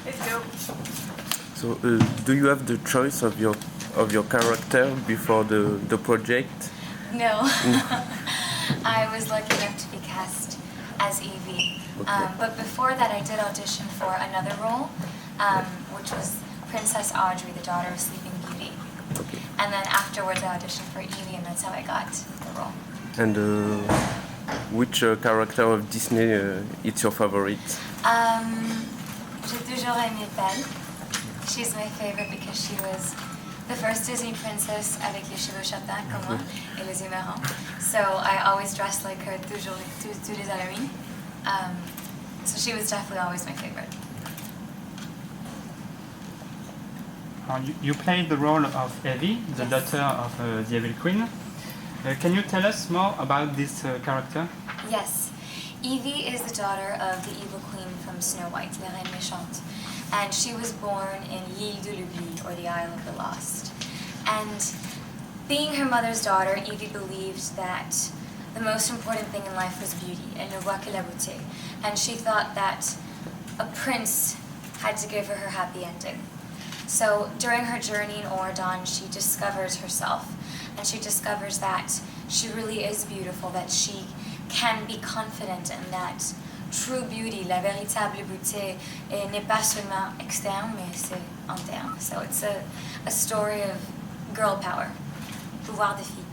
It's dope. So, do you have the choice of your character before the project? No. I was lucky enough to be cast as Evie. Okay. But before that, I did audition for another role, which was Princess Audrey, the daughter of Sleeping Beauty. Okay. And then afterwards, I auditioned for Evie, and that's how I got the role. And which character of Disney is your favorite? J'ai toujours aimé Belle. She's my favorite because she was the first Disney princess avec les cheveux châtains comme moi et les yeux marrons. So I always dressed like her toujours tous les Halloween. So she was definitely always my favorite. You played the role of Evie, the daughter of the Evil Queen. Can you tell us more about this character? Yes. Evie is the daughter of the evil queen from Snow White, La Reine Méchante. And she was born in l'Île de l'Oubli, or the Isle of the Lost. And being her mother's daughter, Evie believed that the most important thing in life was beauty, elle ne voit que la beauté. And she thought that a prince had to give her happy ending. So during her journey in Oradon, she discovers herself, and she discovers that she really is beautiful, that she can be confident, and that true beauty, la véritable beauté, n'est pas seulement externe, mais c'est interne. So it's a story of girl power, pouvoir de fille.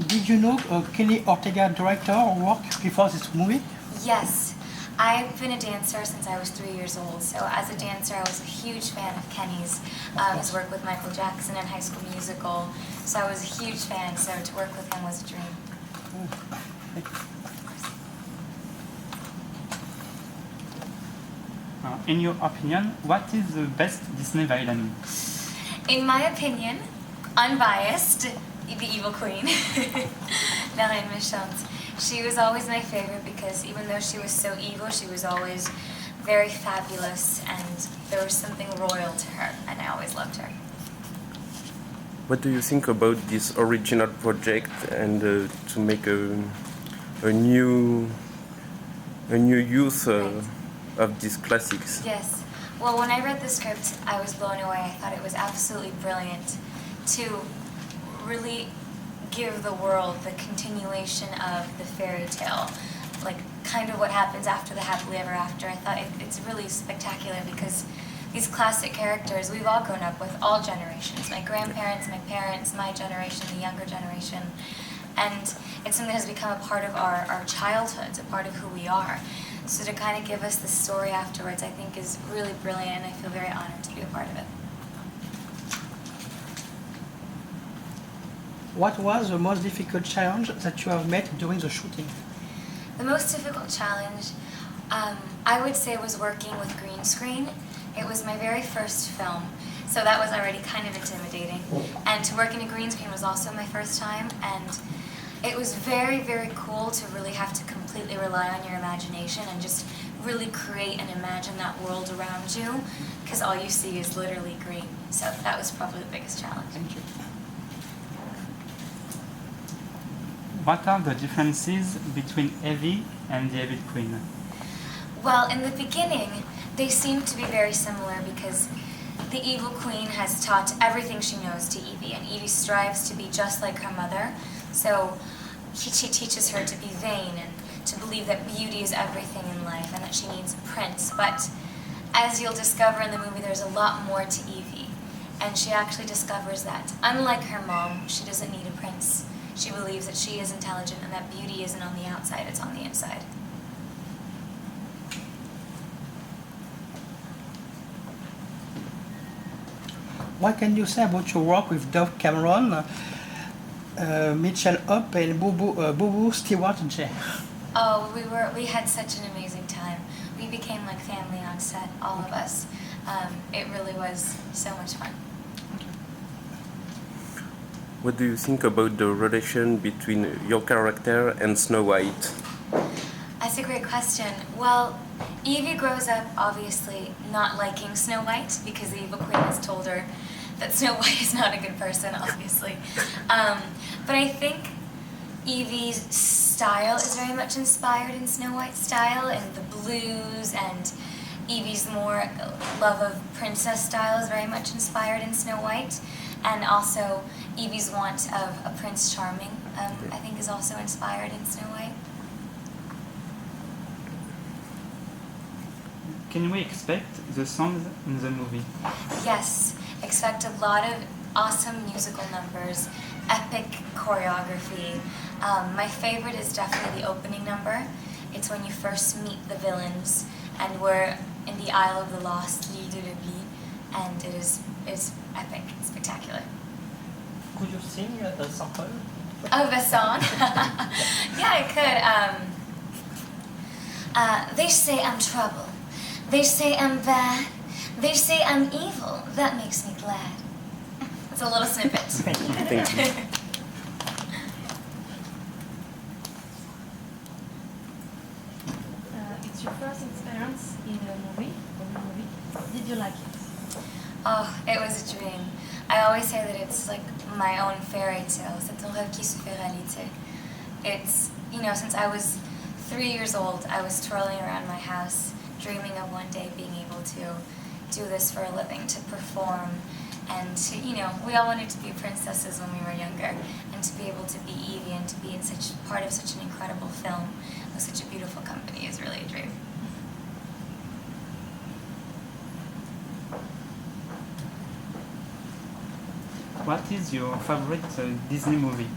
Did you know Kenny Ortega director or work before this movie? Yes. I've been a dancer since I was 3 years old, so as a dancer I was a huge fan of Kenny's, his work with Michael Jackson and High School Musical, so I was a huge fan, so to work with him was a dream. In your opinion, what is the best Disney villain? In my opinion, unbiased, the evil queen, La Reine Méchante. She was always my favorite because even though she was so evil, she was always very fabulous, and there was something royal to her, and I always loved her. What do you think about this original project and to make a new use of these classics? Yes. Well, when I read the script, I was blown away. I thought it was absolutely brilliant to really give the world the continuation of the fairy tale, like kind of what happens after the happily ever after. I thought it's really spectacular because these classic characters we've all grown up with, all generations, my grandparents, my parents, my generation, the younger generation, and it's something that has become a part of our childhoods, a part of who we are. So to kind of give us the story afterwards, I think is really brilliant, and I feel very honored to be a part of it. What was the most difficult challenge that you have met during the shooting? The most difficult challenge, I would say, was working with green screen. It was my very first film, so that was already kind of intimidating. And to work in a green screen was also my first time, and it was very, very cool to really have to completely rely on your imagination and just really create and imagine that world around you, because all you see is literally green. So that was probably the biggest challenge. Thank you. What are the differences between Evie and the Evil Queen? Well, in the beginning, they seem to be very similar because the evil queen has taught everything she knows to Evie, and Evie strives to be just like her mother. So she teaches her to be vain and to believe that beauty is everything in life and that she needs a prince. But as you'll discover in the movie, there's a lot more to Evie. And she actually discovers that, unlike her mom, she doesn't need a prince. She believes that she is intelligent and that beauty isn't on the outside, it's on the inside. What can you say about your work with Dove Cameron, Mitchell Up, and Boo Stewart J? Oh, we had such an amazing time. We became like family on set, all of us. It really was so much fun. What do you think about the relation between your character and Snow White? That's a great question. Well, Evie grows up obviously not liking Snow White because the evil queen has told her that Snow White is not a good person, obviously. But I think Evie style is very much inspired in Snow White's style, and the blues, and Evie's more love of princess style is very much inspired in Snow White, and also Evie's want of a Prince Charming, I think, is also inspired in Snow White. Can we expect the songs in the movie? Yes, expect a lot of awesome musical numbers, epic choreography. My favorite is definitely the opening number. It's when you first meet the villains, and we're in the Isle of the Lost, l'île de l'oubli, and it's epic, spectacular. Could you sing a sample? Oh, the song? Yeah, I could. They say I'm trouble. They say I'm bad. They say I'm evil. That makes me glad. It's a little snippet. Thank you. It's your first experience in a movie. Did you like it? Oh, it was a dream. I always say that it's like my own fairy tale. C'est un rêve qui se fait réalité. It's, since I was 3 years old, I was twirling around my house, dreaming of one day being able to do this for a living, to perform, and to, we all wanted to be princesses when we were younger, and to be able to be Evie and to be in such part of such an incredible film with such a beautiful company is really a dream. What is your favorite Disney movie?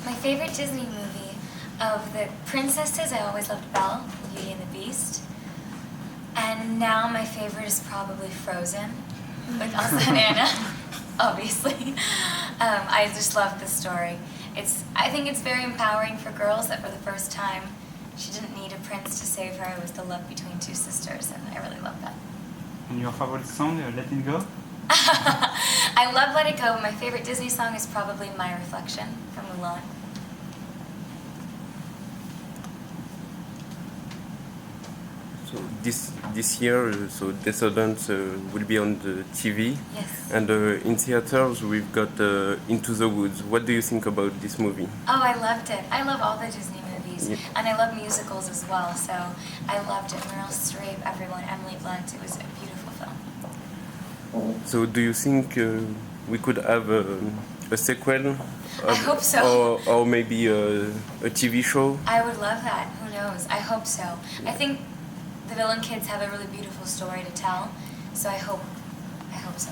My favorite Disney movie, of the princesses, I always loved Belle, Beauty and the Beast. And now my favorite is probably Frozen, with Elsa and Anna, obviously. I just love the story. I think it's very empowering for girls that for the first time, she didn't need a prince to save her. It was the love between two sisters, and I really love that. And your favorite song, Let It Go? I love Let It Go. My favorite Disney song is probably My Reflection from Mulan. So this year, Descendants will be on the TV, Yes. and in theaters we've got Into the Woods. What do you think about this movie? Oh, I loved it. I love all the Disney movies, Yeah. and I love musicals as well, so I loved it. Meryl Streep, everyone, Emily Blunt, it was a beautiful film. So do you think we could have a sequel? I hope so. Or maybe a TV show? I would love that. Who knows? I hope so. I think the villain kids have a really beautiful story to tell, so I hope so.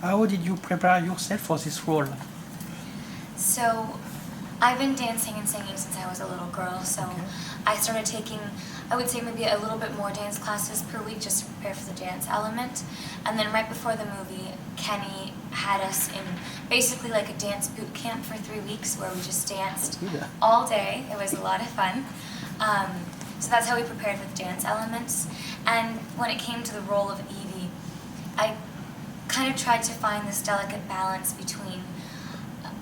How did you prepare yourself for this role? So, I've been dancing and singing since I was a little girl, so I started taking, I would say maybe a little bit more dance classes per week just to prepare for the dance element. And then right before the movie, Kenny had us in basically like a dance boot camp for 3 weeks where we just danced all day. It was a lot of fun. So that's how we prepared for the dance elements. And when it came to the role of Evie, I kind of tried to find this delicate balance between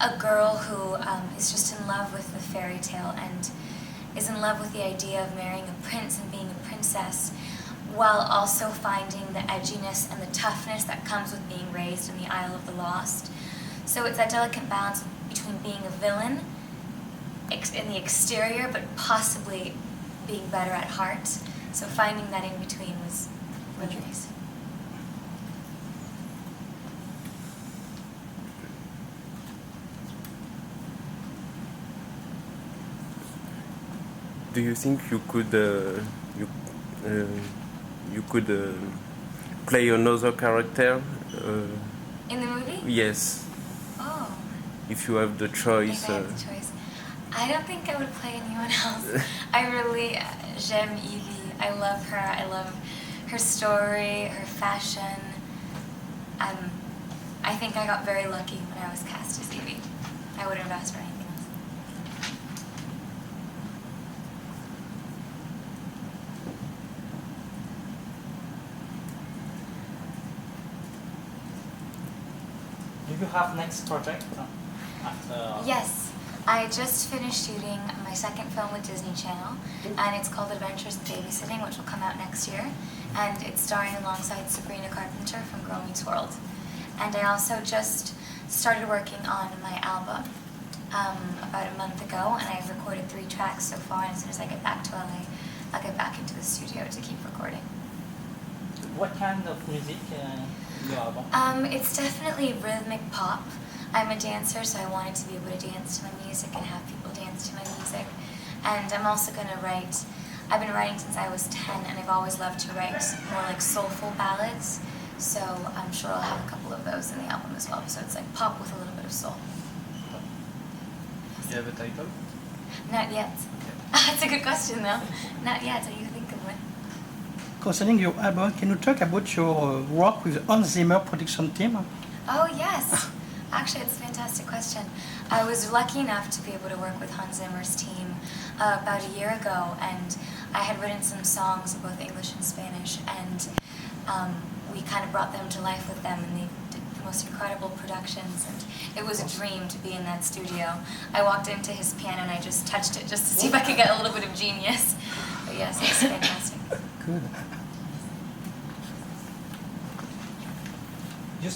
a girl who is just in love with the fairy tale and is in love with the idea of marrying a prince and being a princess, while also finding the edginess and the toughness that comes with being raised in the Isle of the Lost. So it's that delicate balance between being a villain in the exterior, but possibly being better at heart. So finding that in between was really nice. Do you think you could play another character? In the movie? Yes, Oh, if you have the choice. if I had the choice. I don't think I would play anyone else. I really, j'aime Evie. I love her. I love her story, her fashion. I think I got very lucky when I was cast as Evie. I wouldn't have asked for anything else. Do you have next project after? Yes, I just finished shooting my second film with Disney Channel, and it's called Adventures in Babysitting, which will come out next year. and it's starring alongside Sabrina Carpenter from Girl Meets World. And I also just started working on my album about a month ago, and I've recorded 3 tracks so far, and as soon as I get back to LA, I'll get back into the studio to keep recording. What kind of music your album? It's definitely rhythmic pop. I'm a dancer, so I wanted to be able to dance to my music and have people dance to my music. And I'm also going to write, I've been writing since I was 10, and I've always loved to write more like soulful ballads. So I'm sure I'll have a couple of those in the album as well. So it's like pop with a little bit of soul. Do you have a title? Not yet. That's a good question though. Not yet. Are you think of one? Concerning your album, can you talk about your work with Hans Zimmer production team? Oh yes. Actually, it's a fantastic question. I was lucky enough to be able to work with Hans Zimmer's team about a year ago, and I had written some songs in both English and Spanish, and we kind of brought them to life with them, and they did the most incredible productions, and it was a dream to be in that studio. I walked into his piano and I just touched it just to see if I could get a little bit of genius. But yes, it was fantastic. Good.